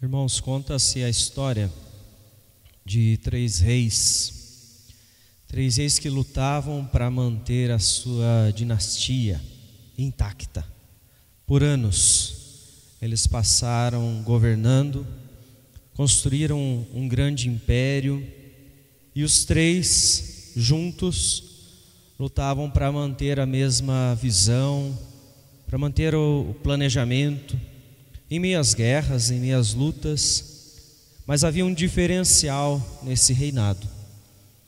Irmãos, conta-se a história de três reis que lutavam para manter a sua dinastia intacta. Por anos, eles passaram governando, construíram um grande império, e os três juntos lutavam para manter a mesma visão, para manter o planejamento, em meio às guerras, em meio às lutas. Mas havia um diferencial nesse reinado.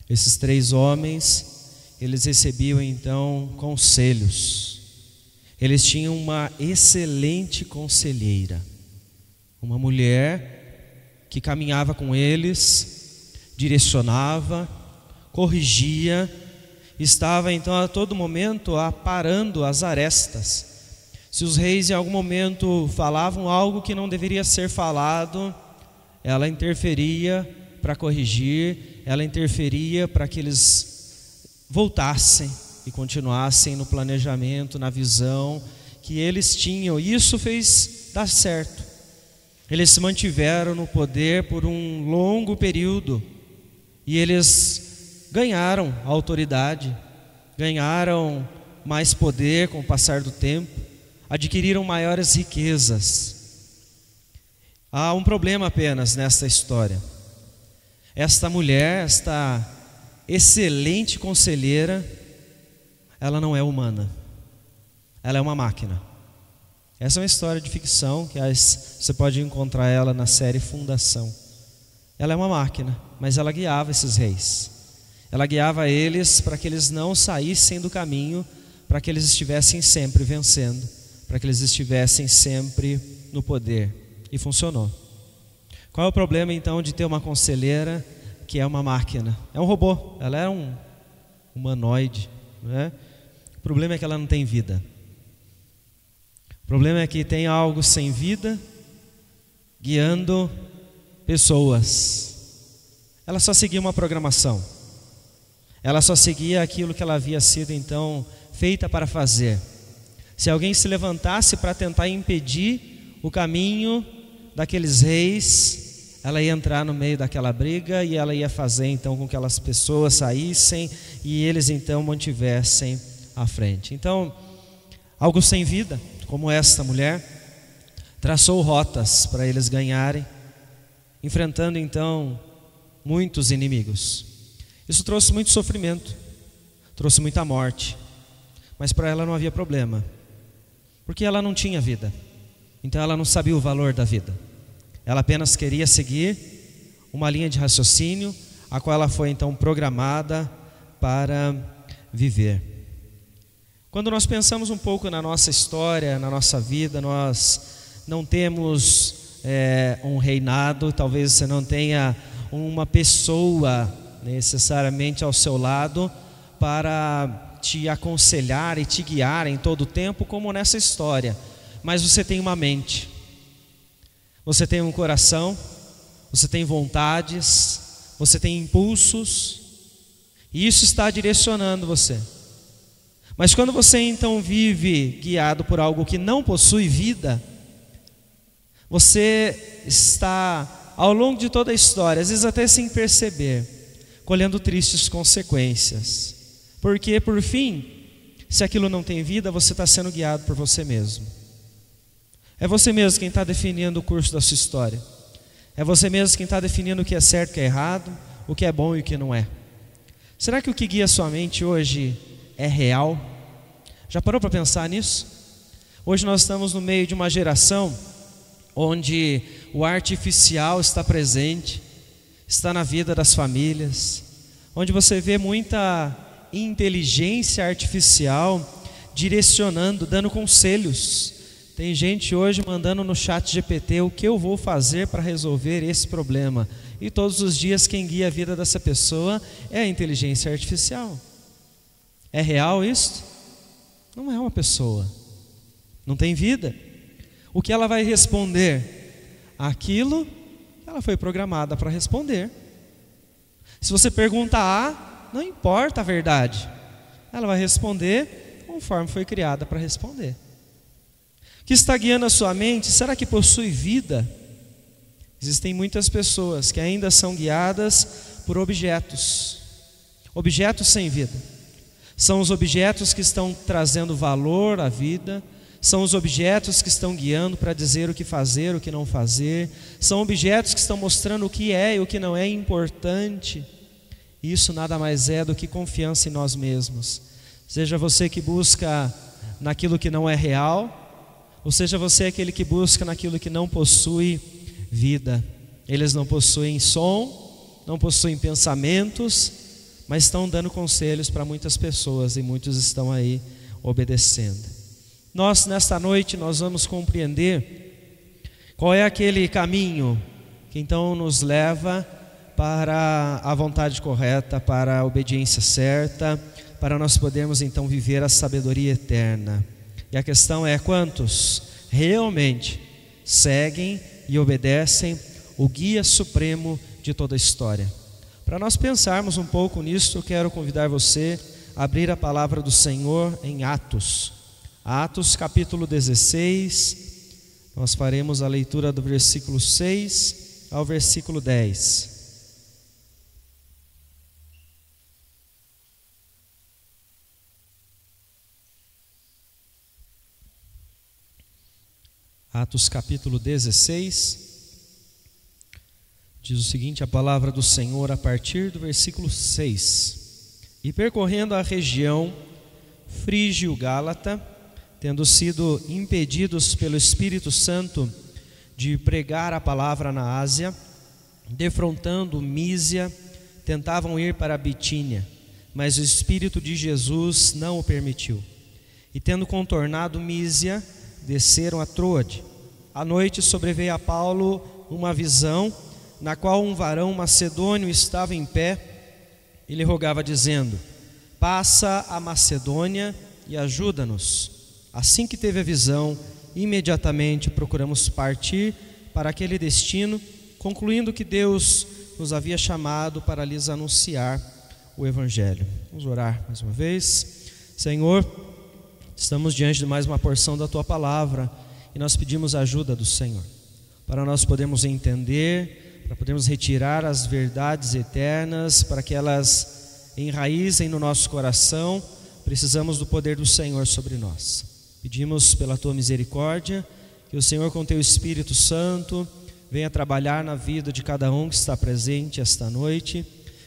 Esses três homens, eles recebiam então conselhos. Eles tinham uma excelente conselheira, uma mulher que caminhava com eles, direcionava, corrigia, estava então a todo momento aparando as arestas. Se os reis em algum momento falavam algo que não deveria ser falado, ela interferia para corrigir, ela interferia para que eles voltassem e continuassem no planejamento, na visão que eles tinham. E isso fez dar certo. Eles se mantiveram no poder por um longo período e eles ganharam autoridade, ganharam mais poder com o passar do tempo, adquiriram maiores riquezas. Há um problema apenas nesta história. Esta mulher, esta excelente conselheira, ela não é humana, ela é uma máquina. Essa é uma história de ficção que você pode encontrar ela na série Fundação. Ela é uma máquina, mas ela guiava esses reis. Ela guiava eles para que eles não saíssem do caminho, para que eles estivessem sempre vencendo, para que eles estivessem sempre no poder. E funcionou. Qual é o problema então de ter uma conselheira que é uma máquina? É um robô, ela é um humanoide, né? O problema é que ela não tem vida. O problema é que tem algo sem vida guiando pessoas. Ela só seguia uma programação. Ela só seguia aquilo que ela havia sido então feita para fazer. Se alguém se levantasse para tentar impedir o caminho daqueles reis, ela ia entrar no meio daquela briga e ela ia fazer então com que aquelas pessoas saíssem e eles então mantivessem à frente. Então, algo sem vida, como esta mulher, traçou rotas para eles ganharem, enfrentando então muitos inimigos. Isso trouxe muito sofrimento, trouxe muita morte, mas para ela não havia problema, porque ela não tinha vida, então ela não sabia o valor da vida. Ela apenas queria seguir uma linha de raciocínio, a qual ela foi então programada para viver. Quando nós pensamos um pouco na nossa história, na nossa vida, nós não temos um reinado, talvez você não tenha uma pessoa necessariamente ao seu lado para te aconselhar e te guiar em todo o tempo, como nessa história. Mas você tem uma mente, você tem um coração, você tem vontades, você tem impulsos, e isso está direcionando você. Mas quando você então vive guiado por algo que não possui vida, você está, ao longo de toda a história, às vezes até sem perceber, colhendo tristes consequências. Porque, por fim, se aquilo não tem vida, você está sendo guiado por você mesmo. É você mesmo quem está definindo o curso da sua história. É você mesmo quem está definindo o que é certo e o que é errado, o que é bom e o que não é. Será que o que guia sua mente hoje é real? Já parou para pensar nisso? Hoje nós estamos no meio de uma geração onde o artificial está presente, está na vida das famílias, onde você vê muita inteligência artificial direcionando, dando conselhos. Tem gente hoje mandando no chat GPT o que eu vou fazer para resolver esse problema. E todos os dias quem guia a vida dessa pessoa é a inteligência artificial. É real isso? Não é uma pessoa. Não tem vida. O que ela vai responder? Aquilo que ela foi programada para responder. Se você pergunta A, não importa a verdade. Ela vai responder conforme foi criada para responder. O que está guiando a sua mente? Será que possui vida? Existem muitas pessoas que ainda são guiadas por objetos, objetos sem vida. São os objetos que estão trazendo valor à vida, são os objetos que estão guiando para dizer o que fazer, o que não fazer, são objetos que estão mostrando o que é e o que não é importante. Isso nada mais é do que confiança em nós mesmos. Seja você que busca naquilo que não é real, ou seja você aquele que busca naquilo que não possui vida. Eles não possuem som, não possuem pensamentos, mas estão dando conselhos para muitas pessoas e muitos estão aí obedecendo. Nós, nesta noite, nós vamos compreender qual é aquele caminho que então nos leva para a vontade correta, para a obediência certa, para nós podermos então viver a sabedoria eterna. E a questão é: quantos realmente seguem e obedecem o guia supremo de toda a história? Para nós pensarmos um pouco nisso, eu quero convidar você a abrir a palavra do Senhor em Atos. Atos capítulo 16, nós faremos a leitura do versículo 6 ao versículo 10. Atos capítulo 16, diz o seguinte, a palavra do Senhor a partir do versículo 6. E percorrendo a região frígio-gálata, tendo sido impedidos pelo Espírito Santo de pregar a palavra na Ásia, defrontando Mísia, tentavam ir para a Bitínia, mas o Espírito de Jesus não o permitiu. E tendo contornado Mísia, desceram a Troade. À noite sobreveio a Paulo uma visão, na qual um varão macedônio estava em pé e lhe rogava dizendo: passa a Macedônia e ajuda-nos. Assim que teve a visão, imediatamente procuramos partir para aquele destino, concluindo que Deus nos havia chamado para lhes anunciar o Evangelho. Vamos orar mais uma vez. Senhor, estamos diante de mais uma porção da Tua Palavra e nós pedimos a ajuda do Senhor, para nós podermos entender, para podermos retirar as verdades eternas, para que elas enraizem no nosso coração. Precisamos do poder do Senhor sobre nós. Pedimos pela Tua misericórdia, que o Senhor com Teu Espírito Santo venha trabalhar na vida de cada um que está presente esta noite,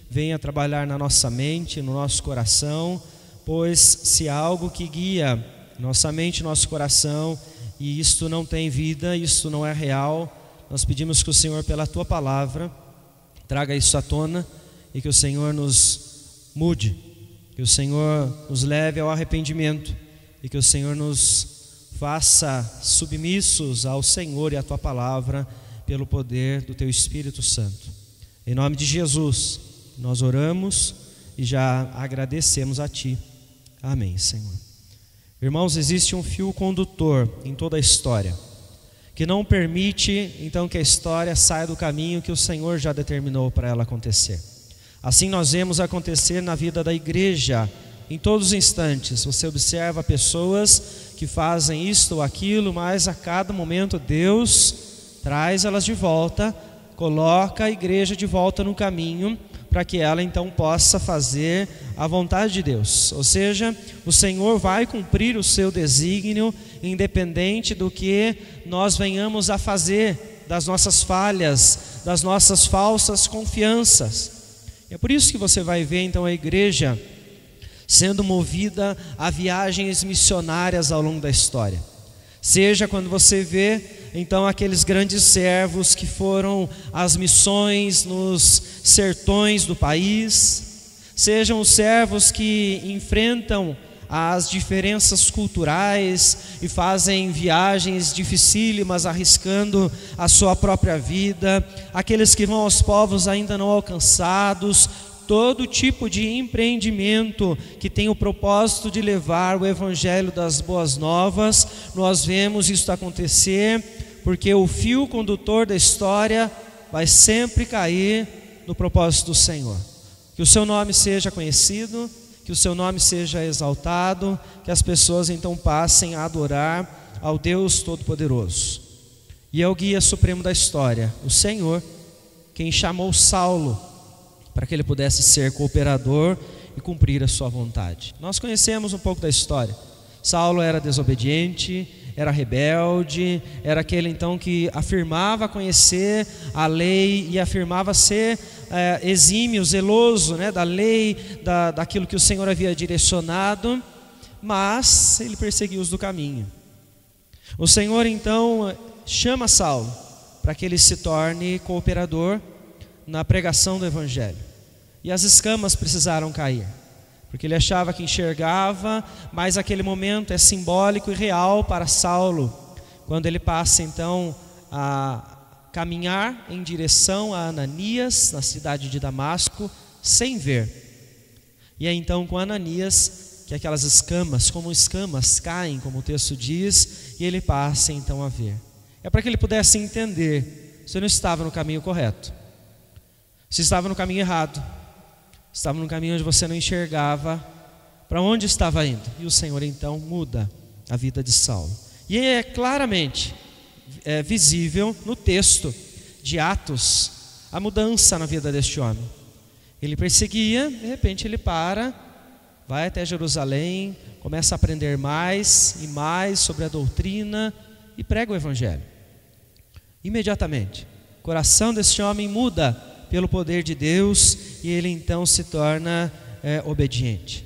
venha trabalhar na nossa mente, no nosso coração, pois se há algo que guia nossa mente, nosso coração, e isto não tem vida, isto não é real, nós pedimos que o Senhor, pela Tua palavra, traga isso à tona e que o Senhor nos mude, que o Senhor nos leve ao arrependimento e que o Senhor nos faça submissos ao Senhor e à Tua palavra pelo poder do Teu Espírito Santo. Em nome de Jesus, nós oramos e já agradecemos a Ti. Amém, Senhor. Irmãos, existe um fio condutor em toda a história, que não permite então que a história saia do caminho que o Senhor já determinou para ela acontecer. Assim nós vemos acontecer na vida da igreja, em todos os instantes. Você observa pessoas que fazem isto ou aquilo, mas a cada momento Deus traz elas de volta, coloca a igreja de volta no caminho, para que ela então possa fazer a vontade de Deus. Ou seja, o Senhor vai cumprir o seu desígnio, independente do que nós venhamos a fazer, das nossas falhas, das nossas falsas confianças. É por isso que você vai ver então a igreja sendo movida a viagens missionárias ao longo da história. Seja quando você vê então aqueles grandes servos que foram às missões nos sertões do país, sejam os servos que enfrentam as diferenças culturais e fazem viagens dificílimas, arriscando a sua própria vida, aqueles que vão aos povos ainda não alcançados, todo tipo de empreendimento que tem o propósito de levar o Evangelho das Boas Novas. Nós vemos isso acontecer, porque o fio condutor da história vai sempre cair no propósito do Senhor. Que o seu nome seja conhecido, que o seu nome seja exaltado, que as pessoas então passem a adorar ao Deus Todo-Poderoso. E é o guia supremo da história, o Senhor, quem chamou Saulo para que ele pudesse ser cooperador e cumprir a sua vontade. Nós conhecemos um pouco da história. Saulo era desobediente, era rebelde, era aquele então que afirmava conhecer a lei e afirmava ser exímio, zeloso, da lei, daquilo que o Senhor havia direcionado, mas ele perseguiu os do caminho. O Senhor então chama Saulo para que ele se torne cooperador na pregação do Evangelho. E as escamas precisaram cair, porque ele achava que enxergava, mas aquele momento é simbólico e real para Saulo, quando ele passa então a caminhar em direção a Ananias, na cidade de Damasco, sem ver. E é então com Ananias que aquelas escamas, como escamas, caem, como o texto diz, e ele passa então a ver. É para que ele pudesse entender se não estava no caminho correto, se estava no caminho errado, estava no caminho onde você não enxergava para onde estava indo. E o Senhor então muda a vida de Saulo. E é claramente visível no texto de Atos a mudança na vida deste homem. Ele perseguia, de repente ele para, vai até Jerusalém, começa a aprender mais e mais sobre a doutrina e prega o Evangelho. Imediatamente, o coração deste homem muda pelo poder de Deus e ele então se torna obediente.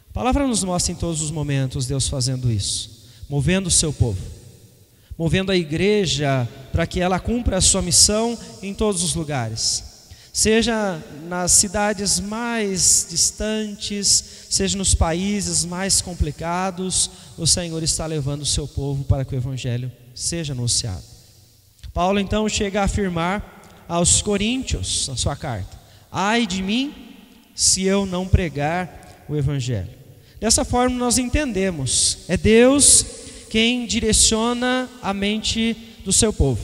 A palavra nos mostra em todos os momentos Deus fazendo isso, movendo o seu povo, movendo a igreja para que ela cumpra a sua missão em todos os lugares, seja nas cidades mais distantes, seja nos países mais complicados. O Senhor está levando o seu povo para que o Evangelho seja anunciado. Paulo então chega a afirmar aos Coríntios, na sua carta: ai de mim se eu não pregar o Evangelho. Dessa forma nós entendemos, é Deus quem direciona a mente do seu povo,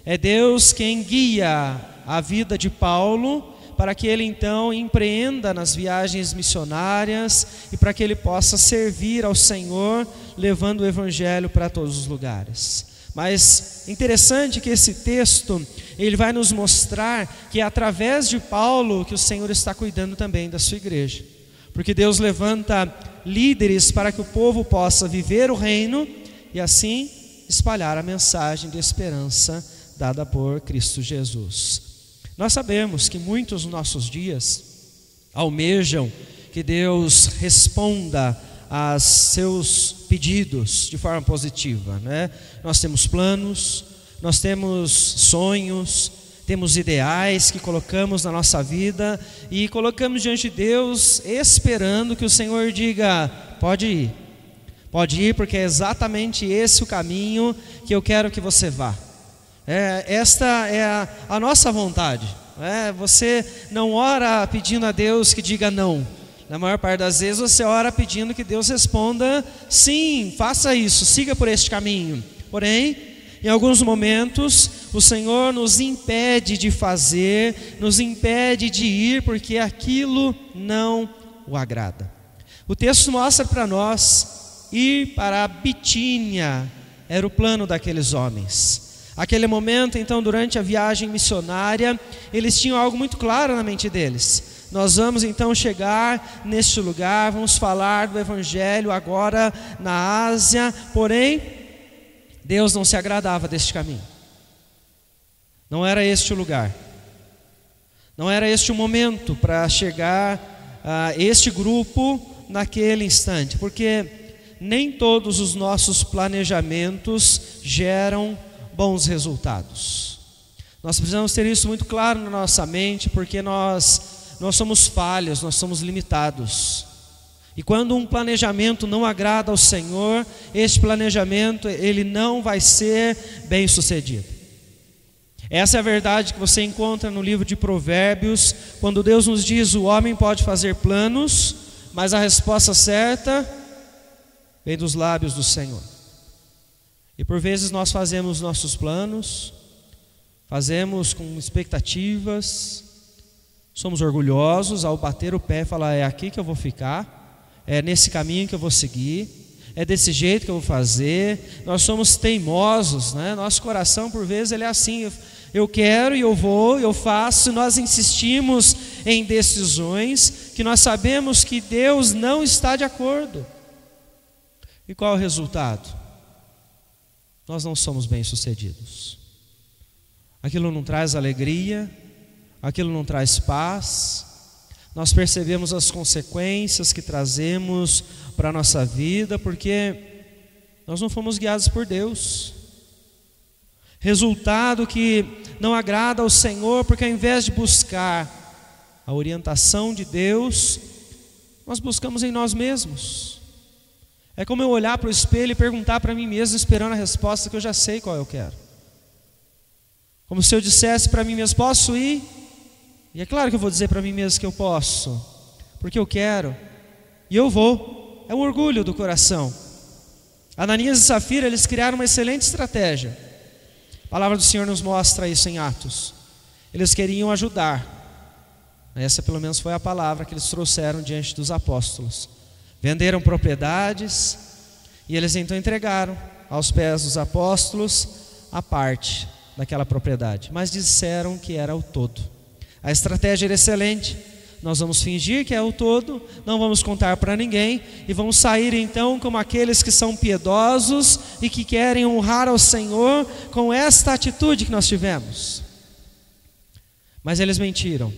é Deus quem guia a vida de Paulo para que ele então empreenda nas viagens missionárias e para que ele possa servir ao Senhor, levando o Evangelho para todos os lugares. Mas interessante que esse texto, ele vai nos mostrar que é através de Paulo que o Senhor está cuidando também da sua igreja. Porque Deus levanta líderes para que o povo possa viver o reino e assim espalhar a mensagem de esperança dada por Cristo Jesus. Nós sabemos que muitos dos nossos dias almejam que Deus responda a seus pedidos de forma positiva, Nós temos planos, nós temos sonhos, temos ideais que colocamos na nossa vida e colocamos diante de Deus esperando que o Senhor diga: pode ir porque é exatamente esse o caminho que eu quero que você vá. Esta é a nossa vontade. Você não ora pedindo a Deus que diga não. Na maior parte das vezes você ora pedindo que Deus responda: sim, faça isso, siga por este caminho. Porém, em alguns momentos o Senhor nos impede de fazer, nos impede de ir, porque aquilo não o agrada. O texto mostra para nós: ir para a Bitínia era o plano daqueles homens. Aquele momento então, durante a viagem missionária, eles tinham algo muito claro na mente deles: nós vamos então chegar neste lugar, vamos falar do Evangelho agora na Ásia. Porém, Deus não se agradava deste caminho. Não era este o lugar, não era este o momento para chegar a este grupo naquele instante, porque nem todos os nossos planejamentos geram bons resultados. Nós precisamos ter isso muito claro na nossa mente, porque nós somos falhos, nós somos limitados. E quando um planejamento não agrada ao Senhor, este planejamento ele não vai ser bem sucedido. Essa é a verdade que você encontra no livro de Provérbios, quando Deus nos diz: o homem pode fazer planos, mas a resposta certa vem dos lábios do Senhor. E por vezes nós fazemos nossos planos, fazemos com expectativas, somos orgulhosos ao bater o pé e falar: é aqui que eu vou ficar, é nesse caminho que eu vou seguir. é desse jeito que eu vou fazer. Nós somos teimosos, né? Nosso coração por vezes ele é assim, eu quero e eu vou, eu faço. Nós insistimos em decisões que nós sabemos que Deus não está de acordo. E qual é o resultado? Nós não somos bem-sucedidos. Aquilo não traz alegria, aquilo não traz paz. Nós percebemos as consequências que trazemos para a nossa vida, porque nós não fomos guiados por Deus. Resultado que não agrada ao Senhor, porque ao invés de buscar a orientação de Deus, nós buscamos em nós mesmos. É como eu olhar para o espelho e perguntar para mim mesmo, esperando a resposta que eu já sei qual eu quero. Como se eu dissesse para mim mesmo, posso ir? E é claro que eu vou dizer para mim mesmo que eu posso, porque eu quero, e eu vou. É um orgulho do coração. Ananias e Safira, eles criaram uma excelente estratégia. A palavra do Senhor nos mostra isso em Atos. Eles queriam ajudar. Essa pelo menos foi a palavra que eles trouxeram diante dos apóstolos. Venderam propriedades e eles então entregaram aos pés dos apóstolos a parte daquela propriedade, mas disseram que era o todo. A estratégia era excelente. Nós vamos fingir que é o todo, não vamos contar para ninguém e vamos sair então como aqueles que são piedosos e que querem honrar ao Senhor com esta atitude que nós tivemos. Mas eles mentiram.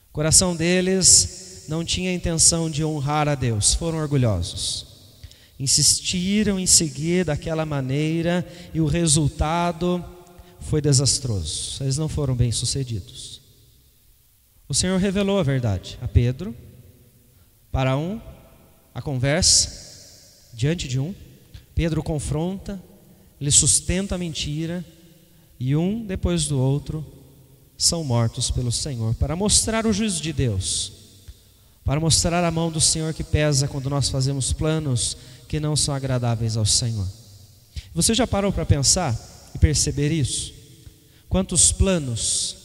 O coração deles não tinha a intenção de honrar a Deus, foram orgulhosos. Insistiram em seguir daquela maneira e o resultado foi desastroso. Eles não foram bem-sucedidos. O Senhor revelou a verdade a Pedro, para a conversa, diante de Pedro confronta, ele sustenta a mentira, e depois do outro, são mortos pelo Senhor, para mostrar o juízo de Deus, para mostrar a mão do Senhor que pesa quando nós fazemos planos que não são agradáveis ao Senhor. Você já parou para pensar e perceber isso? Quantos planos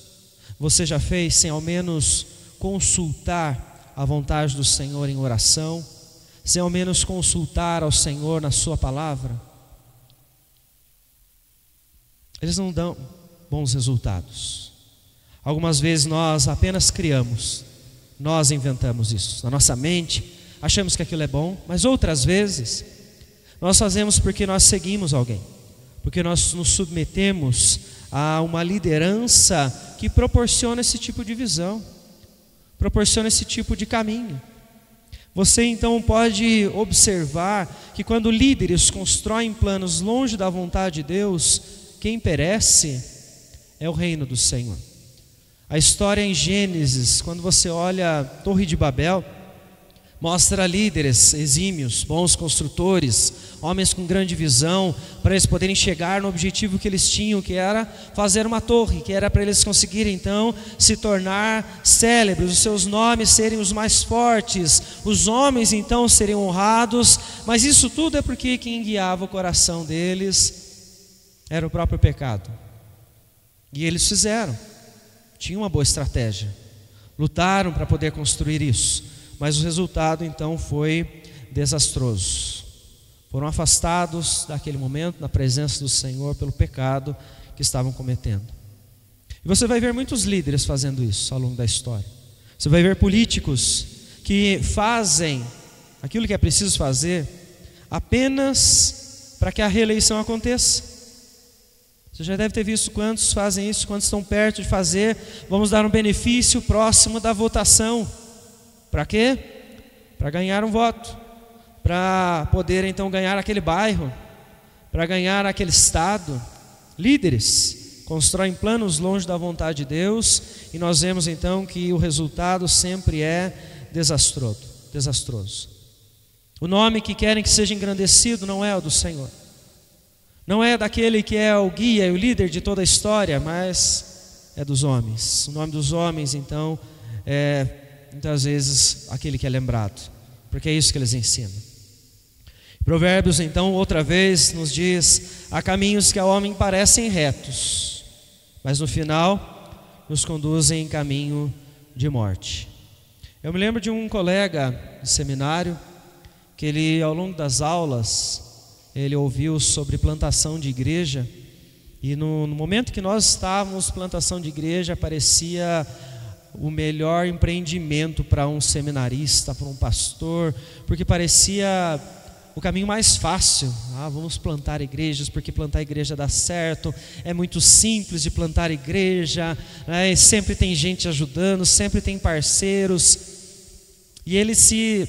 você já fez sem ao menos consultar a vontade do Senhor em oração, sem ao menos consultar ao Senhor na sua palavra? Eles não dão bons resultados. Algumas vezes nós apenas criamos, nós inventamos isso na nossa mente, achamos que aquilo é bom, mas outras vezes nós fazemos porque nós seguimos alguém, porque nós nos submetemos a uma liderança que proporciona esse tipo de visão, proporciona esse tipo de caminho. Você então pode observar que quando líderes constroem planos longe da vontade de Deus, quem perece é o reino do Senhor. A história em Gênesis, quando você olha a Torre de Babel, mostra líderes exímios, bons construtores, homens com grande visão, para eles poderem chegar no objetivo que eles tinham, que era fazer uma torre, que era para eles conseguirem então se tornar célebres, os seus nomes serem os mais fortes, os homens então serem honrados. Mas isso tudo é porque quem guiava o coração deles era o próprio pecado. E eles fizeram, tinham uma boa estratégia, lutaram para poder construir isso, mas o resultado então foi desastroso. Foram afastados daquele momento, da presença do Senhor, pelo pecado que estavam cometendo. E você vai ver muitos líderes fazendo isso ao longo da história. Você vai ver políticos que fazem aquilo que é preciso fazer apenas para que a reeleição aconteça. Você já deve ter visto quantos fazem isso, quantos estão perto de fazer. Vamos dar um benefício próximo da votação. Para quê? Para ganhar um voto, para poder então ganhar aquele bairro, para ganhar aquele estado. Líderes constroem planos longe da vontade de Deus, e nós vemos então que o resultado sempre é desastroso. O nome que querem que seja engrandecido não é o do Senhor, não é daquele que é o guia e o líder de toda a história, mas é dos homens. O nome dos homens então é muitas vezes aquele que é lembrado, porque é isso que eles ensinam. Provérbios então outra vez nos diz: há caminhos que ao homem parecem retos, mas no final nos conduzem em caminho de morte. Eu me lembro de um colega de seminário que ele, ao longo das aulas, ele ouviu sobre plantação de igreja, e no momento que nós estávamos, plantação de igreja parecia o melhor empreendimento para um seminarista, para um pastor, porque parecia o caminho mais fácil. Vamos plantar igrejas, porque plantar igreja dá certo, é muito simples de plantar igreja, né? Sempre tem gente ajudando, sempre tem parceiros. E ele se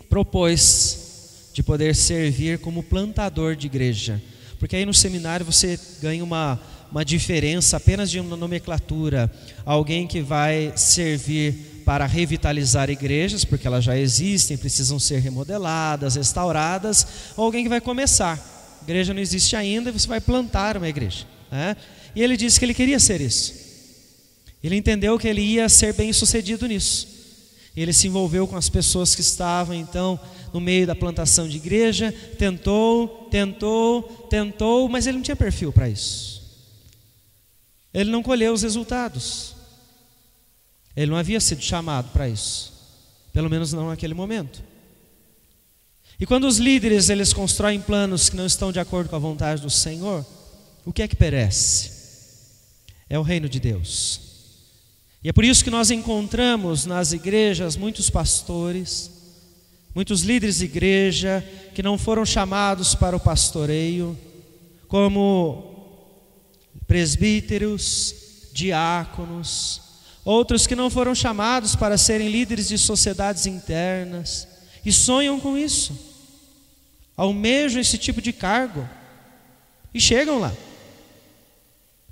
propôs de poder servir como plantador de igreja, porque aí no seminário você ganha uma diferença apenas de uma nomenclatura. Alguém que vai servir para revitalizar igrejas, porque elas já existem, precisam ser remodeladas, restauradas, ou alguém que vai começar. A igreja não existe ainda e você vai plantar uma igreja, né? E ele disse que ele queria ser isso. Ele entendeu que ele ia ser bem sucedido nisso. Ele se envolveu com as pessoas que estavam então no meio da plantação de igreja, tentou, mas ele não tinha perfil para isso. Ele não colheu os resultados. Ele não havia sido chamado para isso, pelo menos não naquele momento. E quando os líderes eles constroem planos que não estão de acordo com a vontade do Senhor, o que é que perece? É o reino de Deus. E é por isso que nós encontramos nas igrejas muitos pastores, muitos líderes de igreja que não foram chamados para o pastoreio, como presbíteros, diáconos, outros que não foram chamados para serem líderes de sociedades internas, e sonham com isso, almejam esse tipo de cargo, e chegam lá.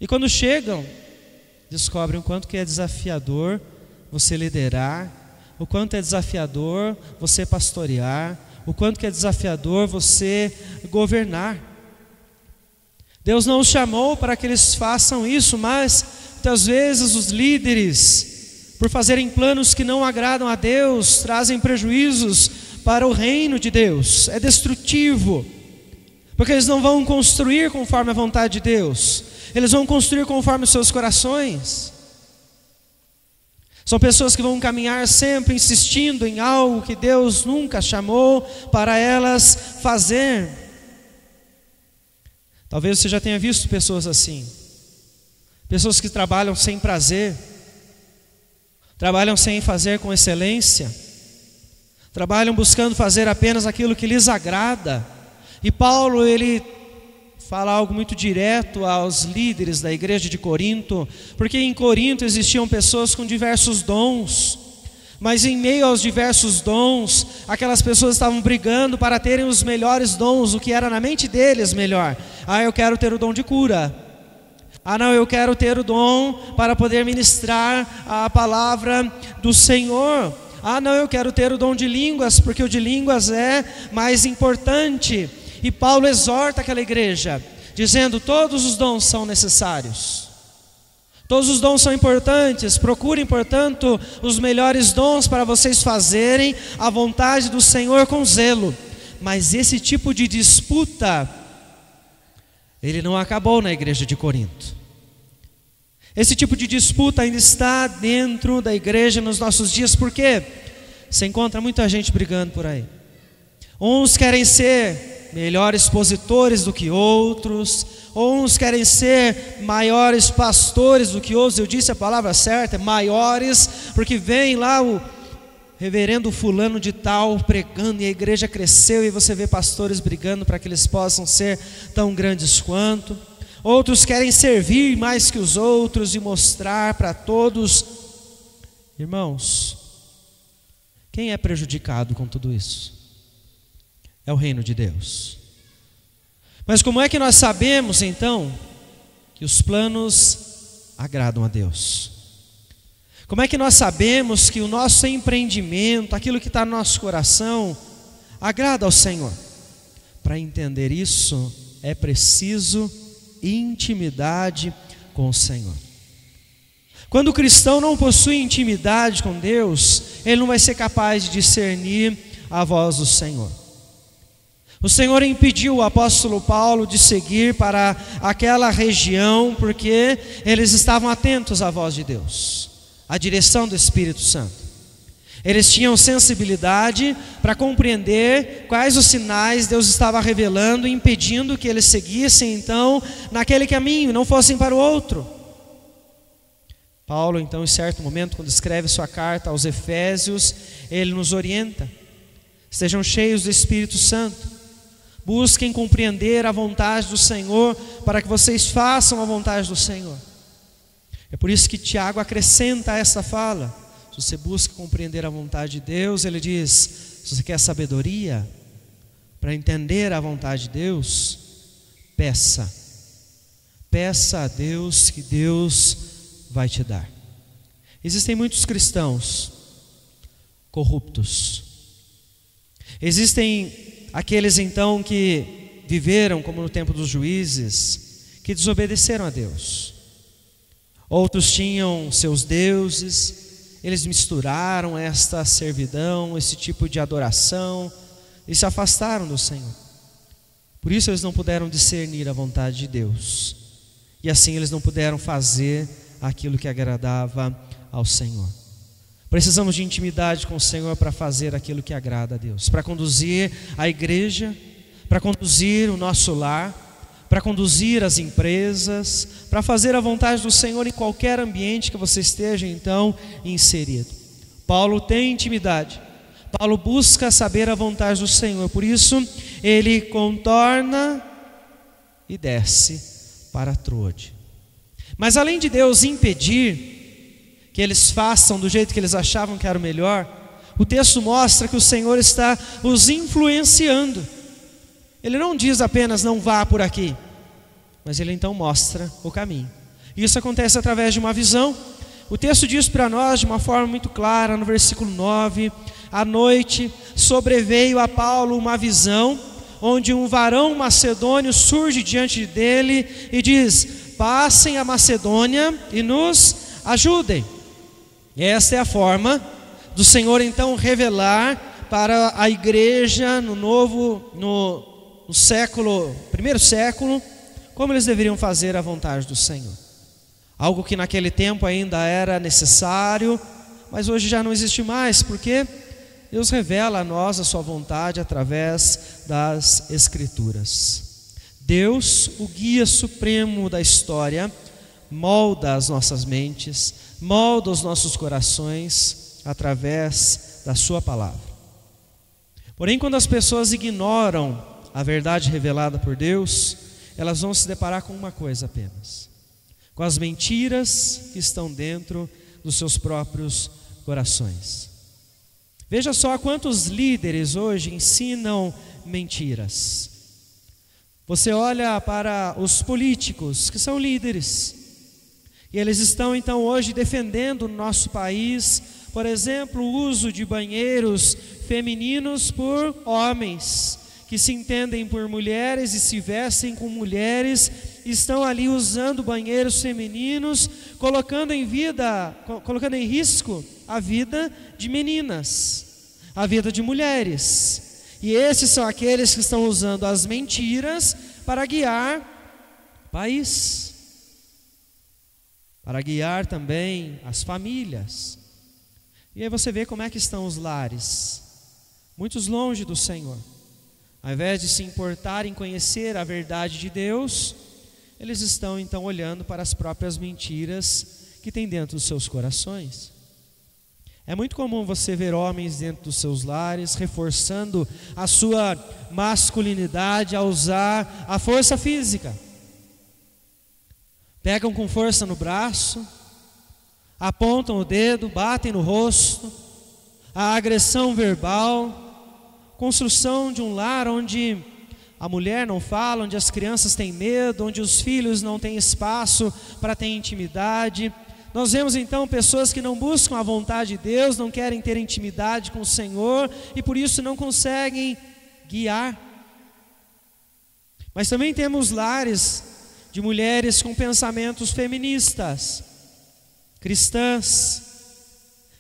E quando chegam, descobrem o quanto que é desafiador você liderar, o quanto é desafiador você pastorear, o quanto que é desafiador você governar. Deus não os chamou para que eles façam isso, mas muitas vezes os líderes, por fazerem planos que não agradam a Deus, trazem prejuízos para o reino de Deus. É destrutivo, porque eles não vão construir conforme a vontade de Deus, eles vão construir conforme os seus corações. São pessoas que vão caminhar sempre insistindo em algo que Deus nunca chamou para elas fazer. Talvez você já tenha visto pessoas assim, pessoas que trabalham sem prazer, trabalham sem fazer com excelência, trabalham buscando fazer apenas aquilo que lhes agrada. E Paulo, ele fala algo muito direto aos líderes da igreja de Corinto, porque em Corinto existiam pessoas com diversos dons, mas em meio aos diversos dons, aquelas pessoas estavam brigando para terem os melhores dons, o que era na mente deles melhor. Eu quero ter o dom de cura. Não, eu quero ter o dom para poder ministrar a palavra do Senhor. Não, eu quero ter o dom de línguas, porque o de línguas é mais importante. E Paulo exorta aquela igreja, dizendo: todos os dons são necessários, todos os dons são importantes. Procurem, portanto, os melhores dons para vocês fazerem a vontade do Senhor com zelo. Mas esse tipo de disputa, ele não acabou na igreja de Corinto. Esse tipo de disputa ainda está dentro da igreja nos nossos dias. Por quê? Você encontra muita gente brigando por aí. Uns querem ser melhores expositores do que outros, uns querem ser maiores pastores do que outros. Eu disse a palavra certa, maiores, porque vem lá o reverendo fulano de tal pregando e a igreja cresceu, e você vê pastores brigando para que eles possam ser tão grandes quanto. Outros querem servir mais que os outros e mostrar para todos. Irmãos, quem é prejudicado com tudo isso? É o reino de Deus. Mas como é que nós sabemos então que os planos agradam a Deus? Como é que nós sabemos que o nosso empreendimento, aquilo que está no nosso coração, agrada ao Senhor? Para entender isso, é preciso intimidade com o Senhor. Quando o cristão não possui intimidade com Deus, ele não vai ser capaz de discernir a voz do Senhor. O Senhor impediu o apóstolo Paulo de seguir para aquela região, porque eles estavam atentos à voz de Deus, à direção do Espírito Santo. Eles tinham sensibilidade para compreender quais os sinais Deus estava revelando e impedindo que eles seguissem então naquele caminho e não fossem para o outro. Paulo então, em certo momento, quando escreve sua carta aos Efésios, ele nos orienta: estejam cheios do Espírito Santo, busquem compreender a vontade do Senhor, para que vocês façam a vontade do Senhor. É por isso que Tiago acrescenta a essa fala: se você busca compreender a vontade de Deus, ele diz, se você quer sabedoria para entender a vontade de Deus, peça a Deus, que Deus vai te dar. Existem muitos cristãos corruptos. Existem aqueles então que viveram como no tempo dos juízes, que desobedeceram a Deus. Outros tinham seus deuses, eles misturaram esta servidão, esse tipo de adoração, e se afastaram do Senhor. Por isso eles não puderam discernir a vontade de Deus, e assim eles não puderam fazer aquilo que agradava ao Senhor. Precisamos de intimidade com o Senhor para fazer aquilo que agrada a Deus, para conduzir a igreja, para conduzir o nosso lar, para conduzir as empresas, para fazer a vontade do Senhor em qualquer ambiente que você esteja então inserido. Paulo tem intimidade, Paulo busca saber a vontade do Senhor, por isso ele contorna e desce para Troade. Mas além de Deus impedir que eles façam do jeito que eles achavam que era o melhor, o texto mostra que o Senhor está os influenciando. Ele não diz apenas não vá por aqui, mas ele então mostra o caminho. Isso acontece através de uma visão. O texto diz para nós de uma forma muito clara no versículo 9: à noite sobreveio a Paulo uma visão, onde um varão macedônio surge diante dele e diz: passem a Macedônia e nos ajudem. E esta é a forma do Senhor então revelar para a igreja no primeiro século, como eles deveriam fazer a vontade do Senhor. Algo que naquele tempo ainda era necessário, mas hoje já não existe mais, porque Deus revela a nós a sua vontade através das Escrituras. Deus, o guia supremo da história, molda as nossas mentes, molda os nossos corações através da sua palavra. Porém, quando as pessoas ignoram a verdade revelada por Deus, elas vão se deparar com uma coisa apenas: com as mentiras que estão dentro dos seus próprios corações. Veja só quantos líderes hoje ensinam mentiras. Você olha para os políticos que são líderes, e eles estão então hoje defendendo no nosso país, por exemplo, o uso de banheiros femininos por homens, que se entendem por mulheres e se vestem com mulheres, estão ali usando banheiros femininos, colocando em risco a vida de meninas, a vida de mulheres. E esses são aqueles que estão usando as mentiras para guiar o país, para guiar também as famílias. E aí você vê como é que estão os lares, muitos longe do Senhor. Ao invés de se importar em conhecer a verdade de Deus, eles estão então olhando para as próprias mentiras que tem dentro dos seus corações. É muito comum você ver homens dentro dos seus lares reforçando a sua masculinidade ao usar a força física. Pegam com força no braço, apontam o dedo, batem no rosto, a agressão verbal, construção de um lar onde a mulher não fala, onde as crianças têm medo, onde os filhos não têm espaço para ter intimidade. Nós vemos então pessoas que não buscam a vontade de Deus, não querem ter intimidade com o Senhor e por isso não conseguem guiar. Mas também temos lares de mulheres com pensamentos feministas, cristãs,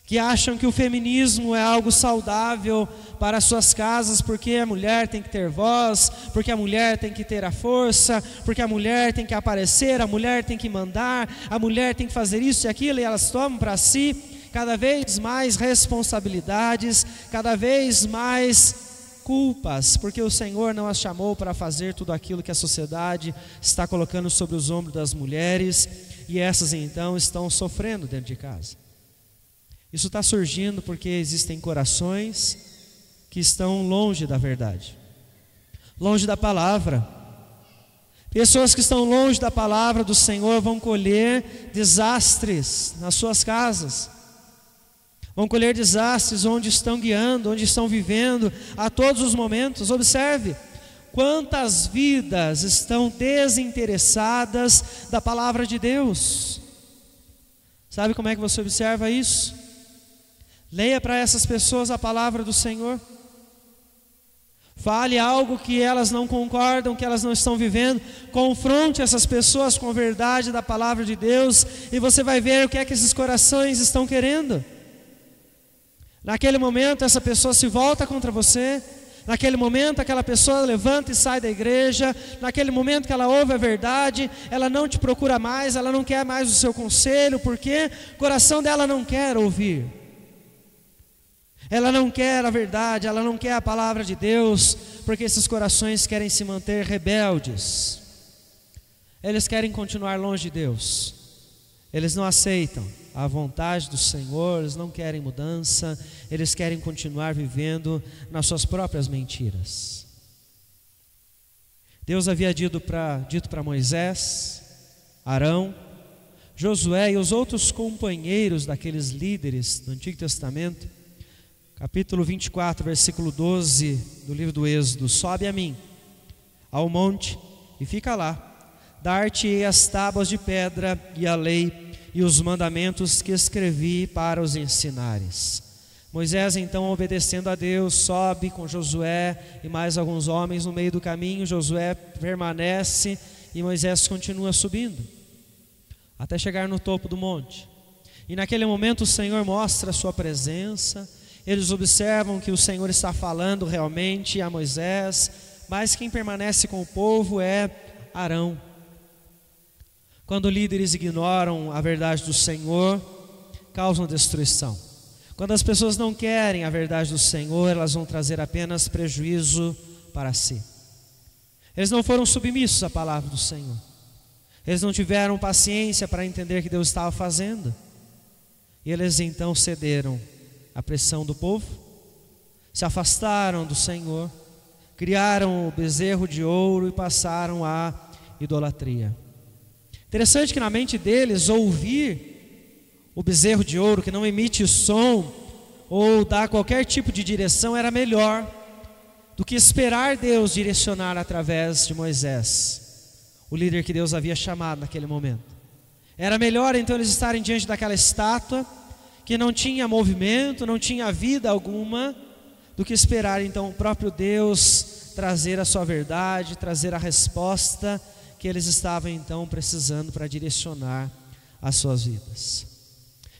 que acham que o feminismo é algo saudável para suas casas, porque a mulher tem que ter voz, porque a mulher tem que ter a força, porque a mulher tem que aparecer, a mulher tem que mandar, a mulher tem que fazer isso e aquilo, e elas tomam para si cada vez mais responsabilidades, cada vez mais culpas, porque o Senhor não as chamou para fazer tudo aquilo que a sociedade está colocando sobre os ombros das mulheres, e essas então estão sofrendo dentro de casa. Isso está surgindo porque existem corações que estão longe da verdade, longe da palavra. Pessoas que estão longe da palavra do Senhor vão colher desastres nas suas casas, vão colher desastres onde estão guiando, onde estão vivendo a todos os momentos. Observe quantas vidas estão desinteressadas da palavra de Deus. Sabe como é que você observa isso? Leia para essas pessoas a palavra do Senhor. Fale algo que elas não concordam, que elas não estão vivendo. Confronte essas pessoas com a verdade da palavra de Deus, e você vai ver o que é que esses corações estão querendo. Naquele momento essa pessoa se volta contra você. Naquele momento aquela pessoa levanta e sai da igreja. Naquele momento que ela ouve a verdade, ela não te procura mais, ela não quer mais o seu conselho, porque o coração dela não quer ouvir. Ela não quer a verdade, ela não quer a palavra de Deus, porque esses corações querem se manter rebeldes. Eles querem continuar longe de Deus. Eles não aceitam a vontade do Senhor, eles não querem mudança, eles querem continuar vivendo nas suas próprias mentiras. Deus havia dito para Moisés, Arão, Josué e os outros companheiros daqueles líderes do Antigo Testamento, capítulo 24, versículo 12 do livro do Êxodo: sobe a mim, ao monte, e fica lá. Dar-te-ei as tábuas de pedra e a lei e os mandamentos que escrevi para os ensinares. Moisés então, obedecendo a Deus, sobe com Josué e mais alguns homens no meio do caminho. Josué permanece e Moisés continua subindo, até chegar no topo do monte. E naquele momento o Senhor mostra a sua presença. Eles observam que o Senhor está falando realmente a Moisés, mas quem permanece com o povo é Arão. Quando líderes ignoram a verdade do Senhor, causam destruição. Quando as pessoas não querem a verdade do Senhor, elas vão trazer apenas prejuízo para si. Eles não foram submissos à palavra do Senhor. Eles não tiveram paciência para entender o que Deus estava fazendo. E eles então cederam à pressão do povo, se afastaram do Senhor, criaram o bezerro de ouro e passaram à idolatria. Interessante que na mente deles, ouvir o bezerro de ouro que não emite som ou dá qualquer tipo de direção era melhor do que esperar Deus direcionar através de Moisés, o líder que Deus havia chamado naquele momento. Era melhor então eles estarem diante daquela estátua que não tinha movimento, não tinha vida alguma, do que esperar então o próprio Deus trazer a sua verdade, trazer a resposta que eles estavam então precisando para direcionar as suas vidas.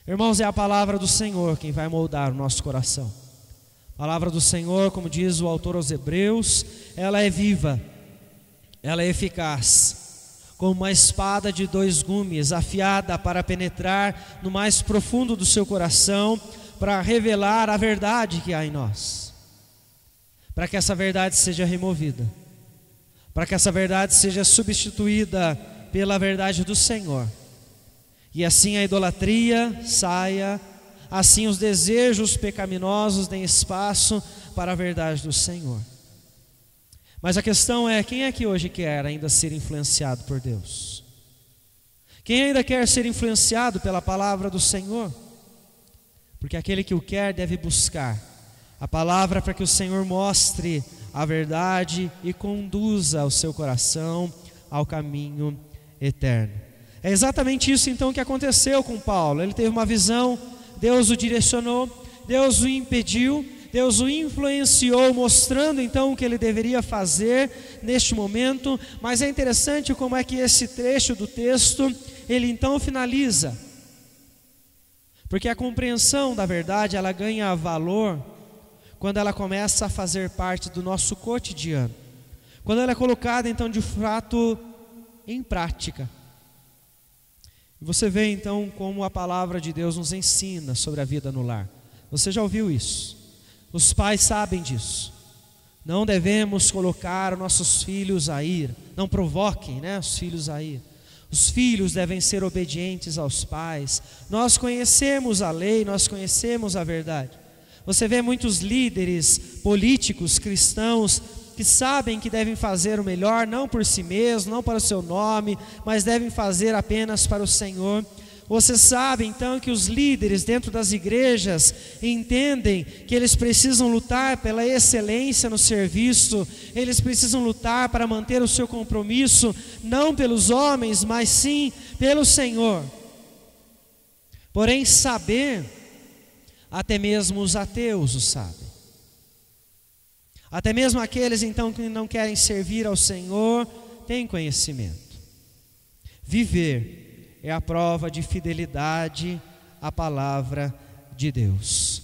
Irmãos, é a palavra do Senhor quem vai moldar o nosso coração. A palavra do Senhor, como diz o autor aos Hebreus, ela é viva, ela é eficaz, como uma espada de 2 gumes, afiada para penetrar no mais profundo do seu coração, para revelar a verdade que há em nós, para que essa verdade seja removida, para que essa verdade seja substituída pela verdade do Senhor, e assim a idolatria saia, assim os desejos pecaminosos deem espaço para a verdade do Senhor. Mas a questão é, quem é que hoje quer ainda ser influenciado por Deus? Quem ainda quer ser influenciado pela palavra do Senhor? Porque aquele que o quer deve buscar a palavra para que o Senhor mostre a verdade e conduza o seu coração ao caminho eterno. É exatamente isso então que aconteceu com Paulo. Ele teve uma visão, Deus o direcionou, Deus o impediu, Deus o influenciou, mostrando então o que ele deveria fazer neste momento. Mas é interessante como é que esse trecho do texto, ele então finaliza, porque a compreensão da verdade, ela ganha valor quando ela começa a fazer parte do nosso cotidiano, quando ela é colocada então de fato em prática. Você vê então como a palavra de Deus nos ensina sobre a vida no lar. Você já ouviu isso? Os pais sabem disso. Não devemos colocar nossos filhos a ira. Não provoquem, os filhos a ira. Os filhos devem ser obedientes aos pais. Nós conhecemos a lei, nós conhecemos a verdade. Você vê muitos líderes políticos cristãos que sabem que devem fazer o melhor, não por si mesmos, não para o seu nome, mas devem fazer apenas para o Senhor. Você sabe então que os líderes dentro das igrejas entendem que eles precisam lutar pela excelência no serviço, eles precisam lutar para manter o seu compromisso, não pelos homens, mas sim pelo Senhor. Porém, saber, até mesmo os ateus o sabem. Até mesmo aqueles então que não querem servir ao Senhor, têm conhecimento. Viver é a prova de fidelidade à palavra de Deus.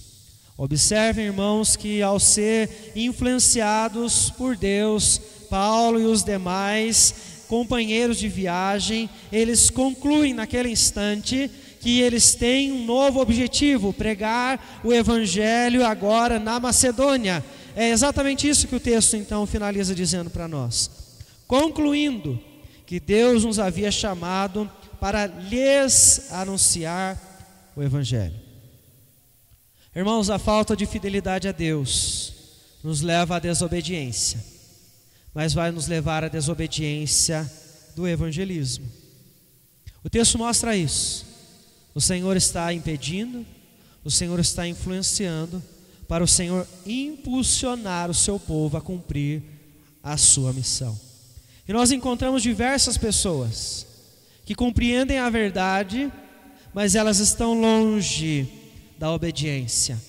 Observem, irmãos, que ao ser influenciados por Deus, Paulo e os demais companheiros de viagem, eles concluem naquele instante que eles têm um novo objetivo: pregar o evangelho agora na Macedônia. É exatamente isso que o texto então finaliza dizendo para nós, concluindo que Deus nos havia chamado para lhes anunciar o evangelho. Irmãos, a falta de fidelidade a Deus nos leva à desobediência, mas vai nos levar à desobediência do evangelismo. O texto mostra isso. O Senhor está impedindo, o Senhor está influenciando, para o Senhor impulsionar o seu povo a cumprir a sua missão. E nós encontramos diversas pessoas que compreendem a verdade, mas elas estão longe da obediência.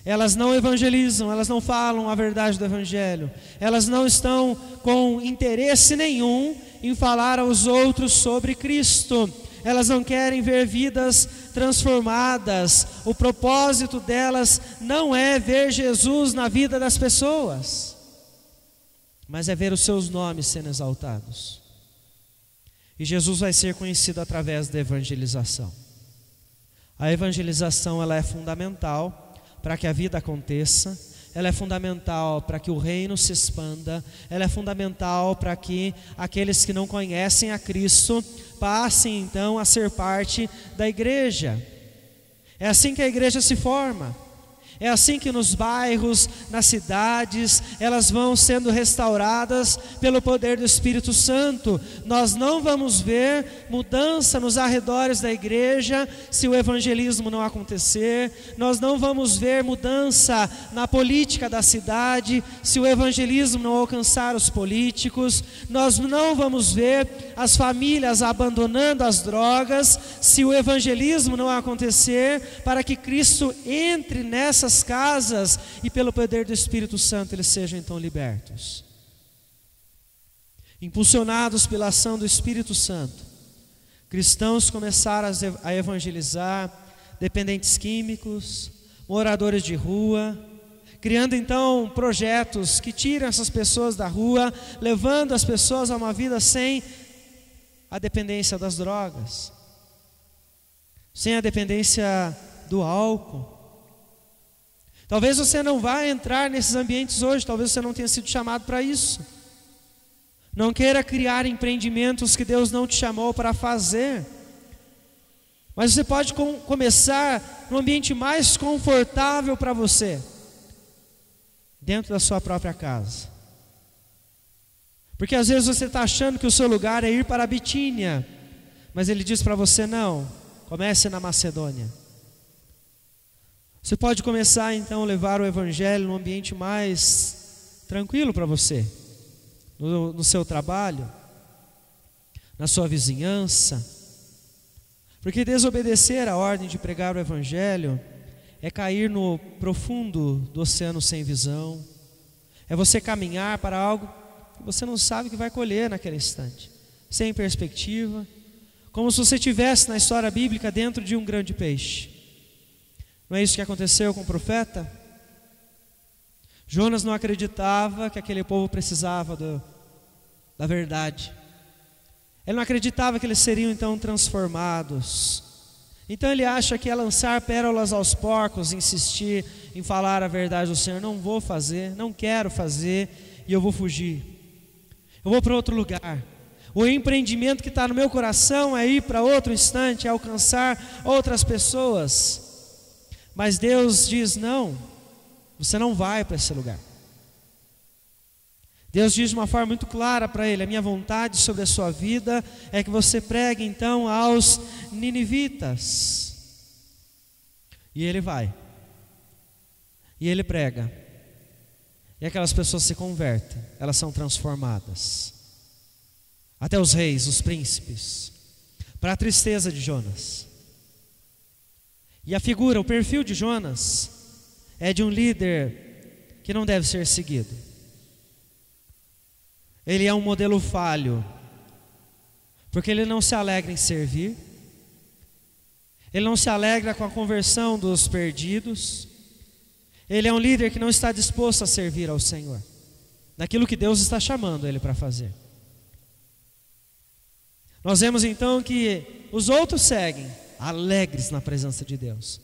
Elas não evangelizam, elas não falam a verdade do evangelho, elas não estão com interesse nenhum em falar aos outros sobre Cristo. Elas não querem ver vidas transformadas. O propósito delas não é ver Jesus na vida das pessoas, mas é ver os seus nomes sendo exaltados. E Jesus vai ser conhecido através da evangelização. A evangelização, ela é fundamental para que a vida aconteça. Ela é fundamental para que o reino se expanda. Ela é fundamental para que aqueles que não conhecem a Cristo passem então a ser parte da igreja. É assim que a igreja se forma. É assim que nos bairros, nas cidades, elas vão sendo restauradas pelo poder do Espírito Santo. Nós não vamos ver mudança nos arredores da igreja se o evangelismo não acontecer. Nós não vamos ver mudança na política da cidade se o evangelismo não alcançar os políticos. Nós não vamos ver as famílias abandonando as drogas se o evangelismo não acontecer, para que Cristo entre nessas casas e pelo poder do Espírito Santo eles sejam então libertos. Impulsionados pela ação do Espírito Santo, cristãos começaram a evangelizar dependentes químicos, moradores de rua, criando então projetos que tiram essas pessoas da rua, levando as pessoas a uma vida sem a dependência das drogas, sem a dependência do álcool. Talvez você não vá entrar nesses ambientes hoje, talvez você não tenha sido chamado para isso. Não queira criar empreendimentos que Deus não te chamou para fazer. Mas você pode começar no ambiente mais confortável para você, dentro da sua própria casa. Porque às vezes você está achando que o seu lugar é ir para a Bitínia, mas Ele diz para você: não, comece na Macedônia. Você pode começar então a levar o evangelho num ambiente mais tranquilo para você, no seu trabalho, na sua vizinhança. Porque desobedecer a ordem de pregar o evangelho é cair no profundo do oceano sem visão, é você caminhar para algo que você não sabe o que vai colher naquele instante, sem perspectiva, como se você estivesse na história bíblica dentro de um grande peixe. Não é isso que aconteceu com o profeta? Jonas não acreditava que aquele povo precisava da verdade. Ele não acreditava que eles seriam então transformados. Então ele acha que é lançar pérolas aos porcos, insistir em falar a verdade do Senhor. Não vou fazer, não quero fazer, e eu vou fugir. Eu vou para outro lugar. O empreendimento que está no meu coração é ir para outro instante, é alcançar outras pessoas. Mas Deus diz: não, você não vai para esse lugar. Deus diz de uma forma muito clara para ele: a minha vontade sobre a sua vida é que você pregue então aos ninivitas. E ele vai, e ele prega, e aquelas pessoas se convertem, elas são transformadas. Até os reis, os príncipes, para a tristeza de Jonas. E a figura, o perfil de Jonas é de um líder que não deve ser seguido. Ele é um modelo falho, porque ele não se alegra em servir, ele não se alegra com a conversão dos perdidos, ele é um líder que não está disposto a servir ao Senhor, naquilo que Deus está chamando ele para fazer. Nós vemos então que os outros seguem, alegres na presença de Deus.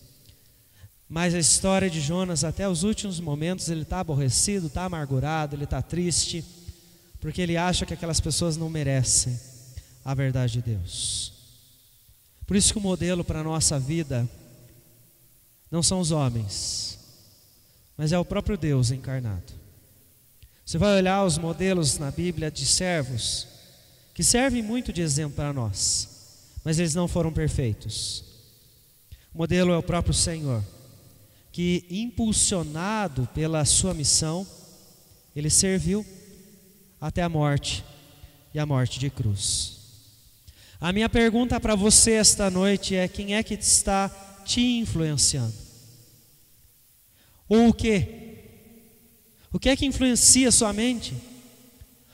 Mas a história de Jonas, até os últimos momentos, ele está aborrecido, está amargurado, ele está triste, porque ele acha que aquelas pessoas não merecem a verdade de Deus. Por isso que o modelo para a nossa vida não são os homens, mas é o próprio Deus encarnado. Você vai olhar os modelos na Bíblia de servos, que servem muito de exemplo para nós, mas eles não foram perfeitos. O modelo é o próprio Senhor, que impulsionado pela sua missão, ele serviu até a morte, e a morte de cruz. A minha pergunta para você esta noite é: quem é que está te influenciando? Ou o quê? O que é que influencia a sua mente?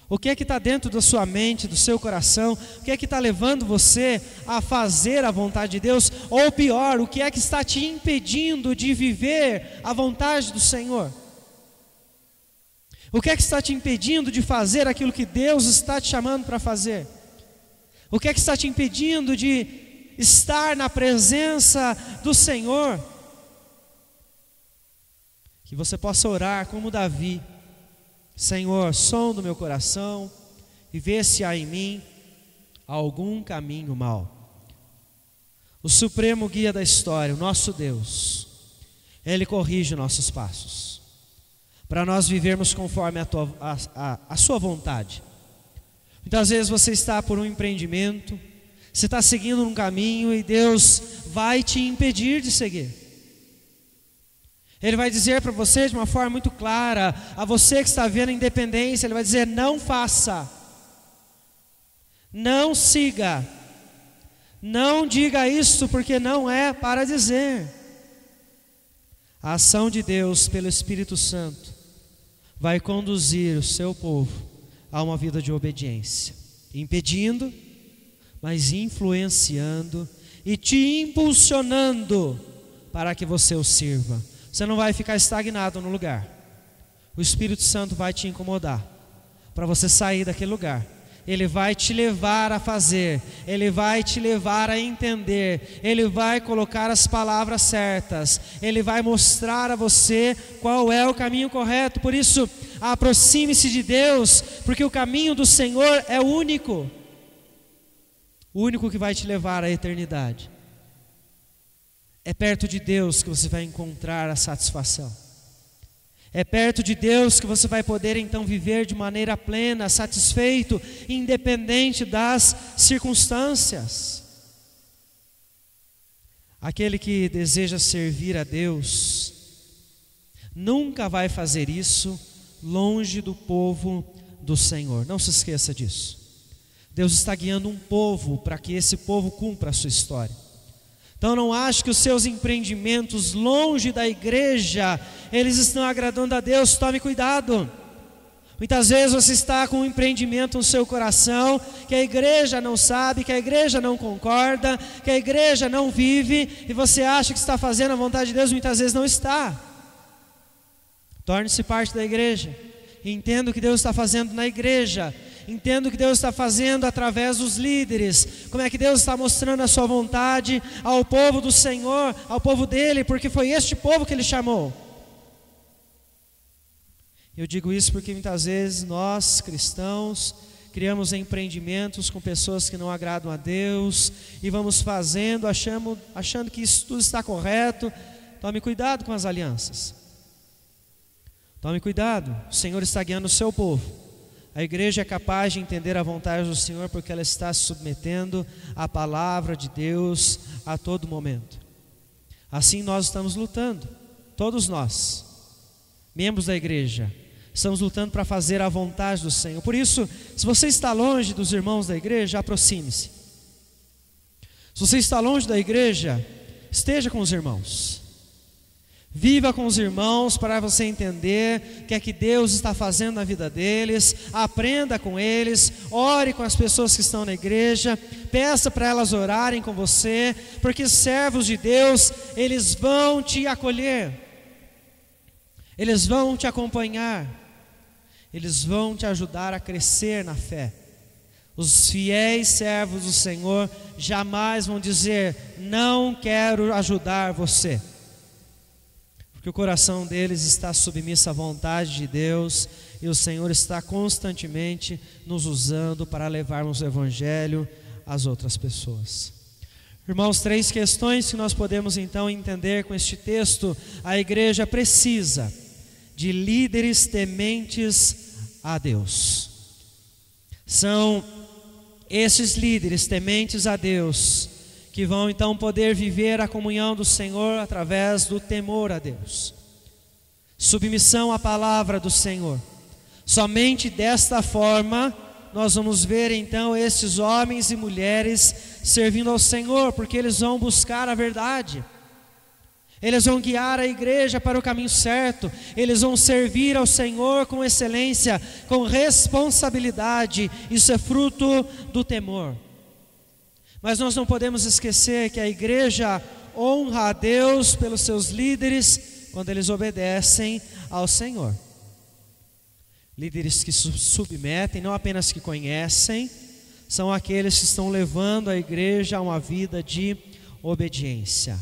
O que é que está dentro da sua mente, do seu coração? O que é que está levando você a fazer a vontade de Deus? Ou pior, o que é que está te impedindo de viver a vontade do Senhor? O que é que está te impedindo de fazer aquilo que Deus está te chamando para fazer? O que é que está te impedindo de estar na presença do Senhor? Que você possa orar como Davi: Senhor, sonda o meu coração e vê se há em mim algum caminho mau. O supremo guia da história, o nosso Deus, Ele corrige nossos passos, para nós vivermos conforme a sua vontade. Muitas vezes você está por um empreendimento, você está seguindo um caminho e Deus vai te impedir de seguir. Ele vai dizer para você de uma forma muito clara, a você que está vendo a independência, Ele vai dizer: não faça, não siga, não diga isso, porque não é para dizer. A ação de Deus pelo Espírito Santo vai conduzir o seu povo a uma vida de obediência, impedindo, mas influenciando e te impulsionando para que você o sirva. Você não vai ficar estagnado no lugar. O Espírito Santo vai te incomodar para você sair daquele lugar. Ele vai te levar a fazer, Ele vai te levar a entender, Ele vai colocar as palavras certas, Ele vai mostrar a você qual é o caminho correto. Por isso, aproxime-se de Deus, porque o caminho do Senhor é o único que vai te levar à eternidade. É perto de Deus que você vai encontrar a satisfação. É perto de Deus que você vai poder então viver de maneira plena, satisfeito, independente das circunstâncias. Aquele que deseja servir a Deus nunca vai fazer isso longe do povo do Senhor. Não se esqueça disso. Deus está guiando um povo para que esse povo cumpra a sua história. Então não ache que os seus empreendimentos longe da igreja, eles estão agradando a Deus. Tome cuidado. Muitas vezes você está com um empreendimento no seu coração, que a igreja não sabe, que a igreja não concorda, que a igreja não vive, e você acha que está fazendo a vontade de Deus, muitas vezes não está. Torne-se parte da igreja, entenda o que Deus está fazendo na igreja, entenda o que Deus está fazendo através dos líderes, como é que Deus está mostrando a sua vontade ao povo do Senhor, ao povo dele, porque foi este povo que ele chamou. Eu digo isso porque muitas vezes nós, cristãos, criamos empreendimentos com pessoas que não agradam a Deus e vamos fazendo, achando que isso tudo está correto. Tome cuidado com as alianças. Tome cuidado, o Senhor está guiando o seu povo. A igreja é capaz de entender a vontade do Senhor porque ela está se submetendo à palavra de Deus a todo momento. Assim nós estamos lutando, todos nós, membros da igreja, estamos lutando para fazer a vontade do Senhor. Por isso, se você está longe dos irmãos da igreja, aproxime-se. Se você está longe da igreja, esteja com os irmãos. Viva com os irmãos para você entender o que é que Deus está fazendo na vida deles. Aprenda com eles, ore com as pessoas que estão na igreja, peça para elas orarem com você, porque servos de Deus, eles vão te acolher, eles vão te acompanhar, eles vão te ajudar a crescer na fé. Os fiéis servos do Senhor jamais vão dizer: não quero ajudar você, porque o coração deles está submisso à vontade de Deus, e o Senhor está constantemente nos usando para levarmos o Evangelho às outras pessoas. Irmãos, 3 questões que nós podemos então entender com este texto. A igreja precisa de líderes tementes a Deus. São esses líderes tementes a Deus que vão então poder viver a comunhão do Senhor através do temor a Deus, submissão à palavra do Senhor. Somente desta forma nós vamos ver então esses homens e mulheres servindo ao Senhor, porque eles vão buscar a verdade, eles vão guiar a igreja para o caminho certo, eles vão servir ao Senhor com excelência, com responsabilidade. Isso é fruto do temor. Mas nós não podemos esquecer que a igreja honra a Deus pelos seus líderes quando eles obedecem ao Senhor. Líderes que se submetem, não apenas que conhecem, são aqueles que estão levando a igreja a uma vida de obediência.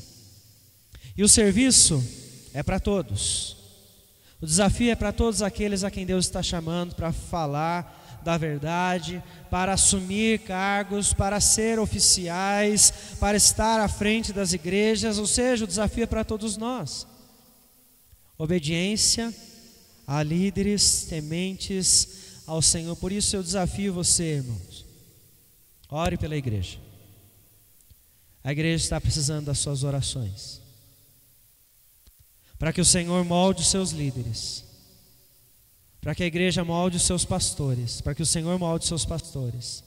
E o serviço é para todos. O desafio é para todos aqueles a quem Deus está chamando para falar da verdade, para assumir cargos, para ser oficiais, para estar à frente das igrejas. Ou seja, o desafio é para todos nós. Obediência a líderes tementes ao Senhor. Por isso eu desafio você, irmãos, ore pela igreja. A igreja está precisando das suas orações, para que o Senhor molde os seus líderes, para que a igreja molde os seus pastores, para que o Senhor molde os seus pastores,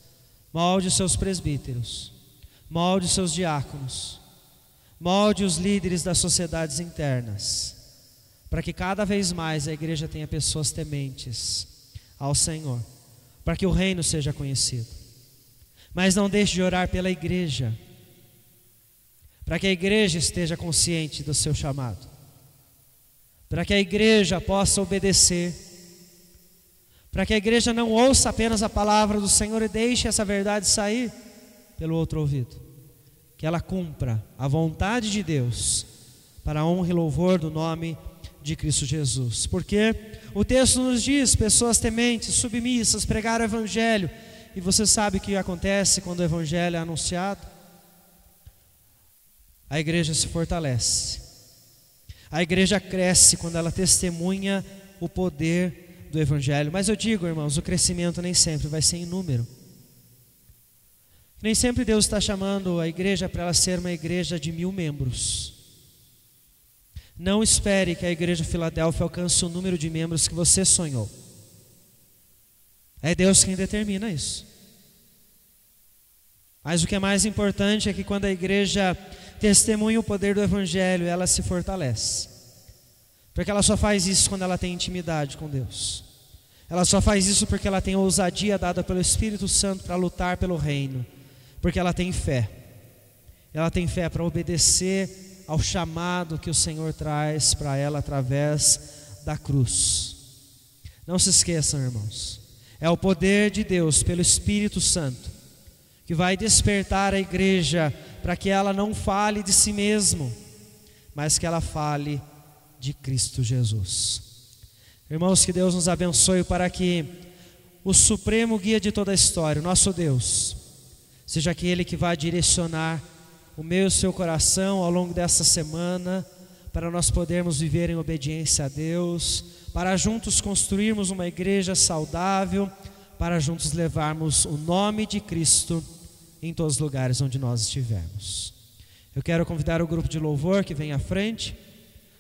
molde os seus presbíteros, molde os seus diáconos, molde os líderes das sociedades internas, para que cada vez mais a igreja tenha pessoas tementes ao Senhor, para que o reino seja conhecido. Mas não deixe de orar pela igreja, para que a igreja esteja consciente do seu chamado, para que a igreja possa obedecer, para que a igreja não ouça apenas a palavra do Senhor e deixe essa verdade sair pelo outro ouvido, que ela cumpra a vontade de Deus para a honra e louvor do nome de Cristo Jesus. Porque o texto nos diz: pessoas tementes, submissas, pregar o Evangelho. E você sabe o que acontece quando o Evangelho é anunciado? A igreja se fortalece, a igreja cresce quando ela testemunha o poder do Evangelho. Mas eu digo, irmãos, o crescimento nem sempre vai ser em número. Nem sempre Deus está chamando a igreja para ela ser uma igreja de 1000 membros. Não espere que a igreja Filadélfia alcance o número de membros que você sonhou. É Deus quem determina isso. Mas o que é mais importante é que quando a igreja testemunha o poder do Evangelho, ela se fortalece. Porque ela só faz isso quando ela tem intimidade com Deus. Ela só faz isso porque ela tem ousadia dada pelo Espírito Santo para lutar pelo reino. Porque ela tem fé. Ela tem fé para obedecer ao chamado que o Senhor traz para ela através da cruz. Não se esqueçam, irmãos, É o poder de Deus pelo Espírito Santo que vai despertar a igreja para que ela não fale de si mesmo, mas que ela fale de Cristo Jesus. Irmãos, que Deus nos abençoe para que o supremo guia de toda a história, o nosso Deus, seja aquele que vai direcionar o meu e o seu coração ao longo dessa semana, para nós podermos viver em obediência a Deus, para juntos construirmos uma igreja saudável, para juntos levarmos o nome de Cristo em todos os lugares onde nós estivermos. Eu quero convidar o grupo de louvor que vem à frente,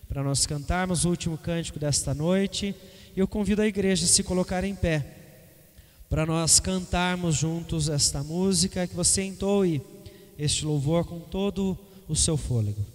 para nós cantarmos o último cântico desta noite, e eu convido a igreja a se colocar em pé, para nós cantarmos juntos esta música, que você entoe este louvor com todo o seu fôlego.